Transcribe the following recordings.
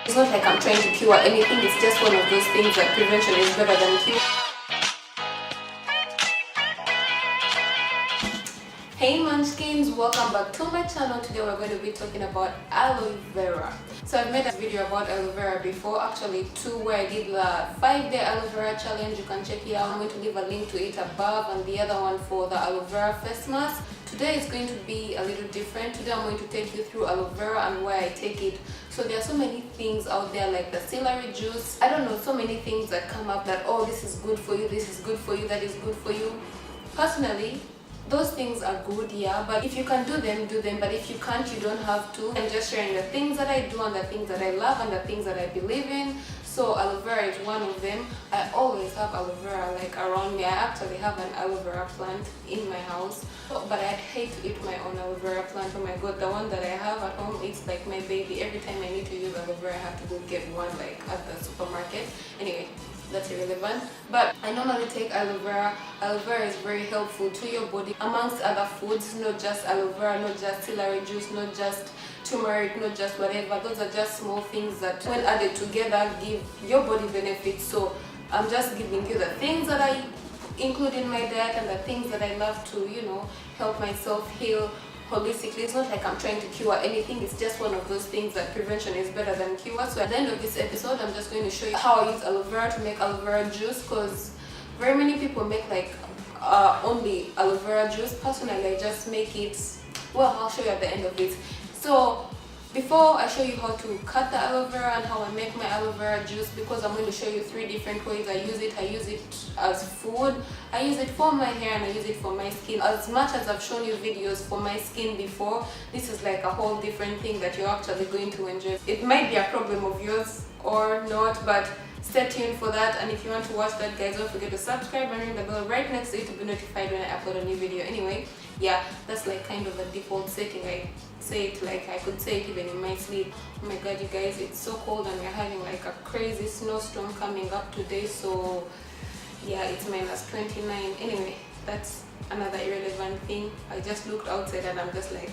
It's not like I'm trying to cure anything, it's just one of those things that prevention is better than cure. Hey munchkins, welcome back to my channel. Today we're going to be talking about aloe vera. So I've made a video about aloe vera before, actually two, where I did the 5-day aloe vera challenge. You can check it out. I'm going to leave a link to it above, and the other one for the aloe vera face mask. Today is going to be a little different. Today I'm going to take you through aloe vera and why I take it. So there are so many things out there, like the celery juice. I don't know, so many things that come up that, oh, this is good for you, this is good for you, that is good for you. Personally, those things are good, yeah, but if you can do them, do them. But if you can't, you don't have to. I'm just sharing the things that I do and the things that I love and the things that I believe in. So aloe vera is one of them. I always have aloe vera like around me. I actually have an aloe vera plant in my house, but I hate to eat my own aloe vera plant. Oh my god, the one that I have at home, it's like my baby. Every time I need to use aloe vera, I have to go get one like at the supermarket. Anyway, that's irrelevant. But I normally take aloe vera. Aloe vera is very helpful to your body, amongst other foods, not just aloe vera, not just celery juice, not just turmeric, not just whatever. Those are just small things that when added together give your body benefits. So I'm just giving you the things that I include in my diet and the things that I love to, help myself heal holistically. It's not like I'm trying to cure anything, it's just one of those things that prevention is better than cure. So at the end of this episode, I'm just going to show you how I use aloe vera to make aloe vera juice, because very many people make like only aloe vera juice. Personally, I just make it, well, I'll show you at the end of it. So before I show you how to cut the aloe vera and how I make my aloe vera juice, because I'm going to show you 3 different ways I use it. I use it as food, I use it for my hair, and I use it for my skin. As much as I've shown you videos for my skin before, this is like a whole different thing that you're actually going to enjoy. It might be a problem of yours or not, but stay tuned for that. And if you want to watch that, guys, don't forget to subscribe and ring the bell right next to it to be notified when I upload a new video. Anyway, yeah, that's like kind of a default setting. I say it like I could say it even in my sleep. Oh my god, you guys, it's so cold and we're having like a crazy snowstorm coming up today. So yeah, it's -29. Anyway, that's another irrelevant thing. I just looked outside and I'm just like,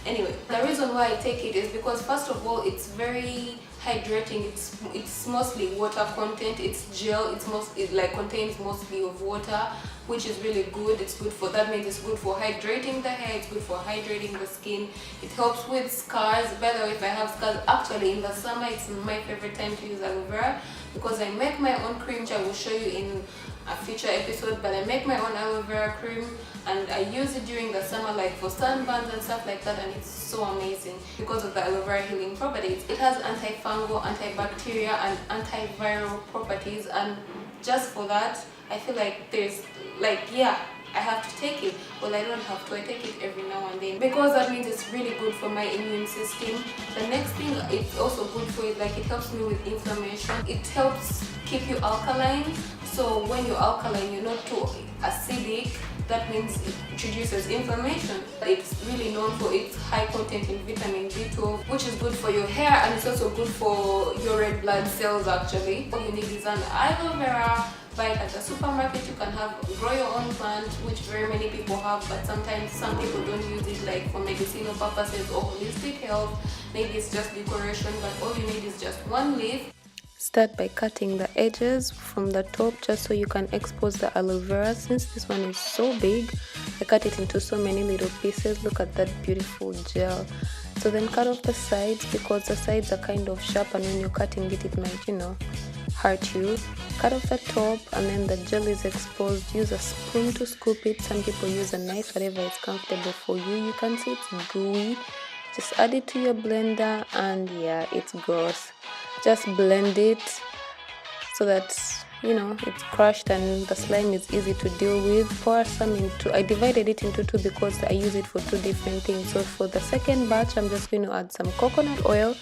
anyway, the reason why I take it is because, first of all, it's very hydrating. It's mostly water content. It's gel. It like contains mostly of water, which is really good. It's good for, that means it's good for hydrating the hair, it's good for hydrating the skin. It helps with scars. By the way, if I have scars, actually in the summer it's my favorite time to use aloe vera, because I make my own cream, which I will show you in a future episode. But I make my own aloe vera cream and I use it during the summer, like for sunburns and stuff like that, and it's so amazing because of the aloe vera healing properties. It has antifungal, antibacterial and antiviral properties, and just for that I feel like there's like, yeah, I have to take it. Well, I don't have to, I take it every now and then, because that means it's really good for my immune system. The next thing it's also good for is like it helps me with inflammation. It helps keep you alkaline. So when you're alkaline, you're not too acidic. That means it reduces inflammation. It's really known for its high content in vitamin B12, which is good for your hair, and it's also good for your red blood cells actually. All you need is an aloe vera. Buy it at the supermarket. You can grow your own plant, which very many people have, but sometimes some people don't use it like for medicinal purposes or holistic health. Maybe it's just decoration, but all you need is just one leaf. Start by cutting the edges from the top, just so you can expose the aloe vera. Since this one is so big, I cut it into so many little pieces. Look at that beautiful gel. So then cut off the sides, because the sides are kind of sharp, and when you're cutting it, it might, hurt you. Cut off the top, and then the gel is exposed. Use a spoon to scoop it. Some people use a knife, whatever is comfortable for you. You can see it's gooey. Just add it to your blender, and yeah, it's gross. Just blend it so that it's crushed and the slime is easy to deal with. Pour some into, I divided it into 2 because I use it for 2 different things. So for the second batch, I'm just going to add some coconut oil,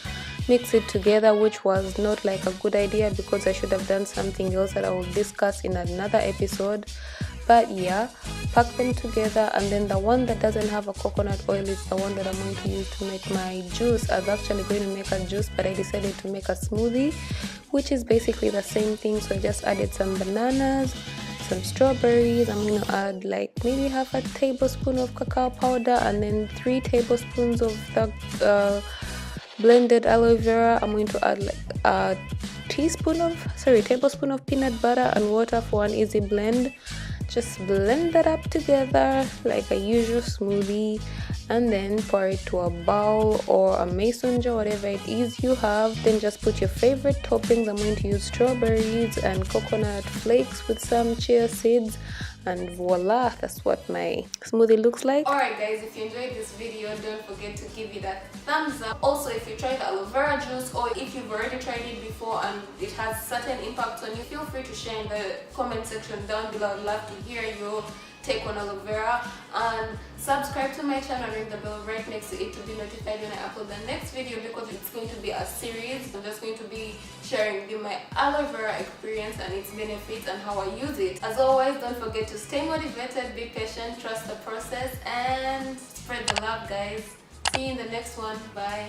mix it together, which was not like a good idea because I should have done something else that I will discuss in another episode. But yeah, pack them together, and then the one that doesn't have a coconut oil is the one that I'm going to use to make my juice. I was actually going to make a juice, but I decided to make a smoothie, which is basically the same thing. So I just added some bananas, some strawberries. I'm going to add like maybe half a tablespoon of cacao powder, and then 3 tablespoons of the blended aloe vera. I'm going to add like a tablespoon of peanut butter and water for an easy blend. Just blend that up together like a usual smoothie, and then pour it to a bowl or a mason jar, whatever it is you have. Then just put your favorite toppings. I'm going to use strawberries and coconut flakes with some chia seeds, and voila, that's what my smoothie looks like. Alright guys, if you enjoyed this video, don't forget to give it a thumbs up. Also, if you tried aloe vera juice, or if you've already tried it before and it has certain impact on you, feel free to share in the comment section down below. I'd love to hear your take on aloe vera, and subscribe to my channel, ring the bell right next to it to be notified when I upload the next video, because it's going to be a series. I'm just going to be sharing with you my aloe vera experience and its benefits and how I use it. As always, don't forget to stay motivated, be patient, trust the process, and spread the love, guys. See you in the next one. Bye.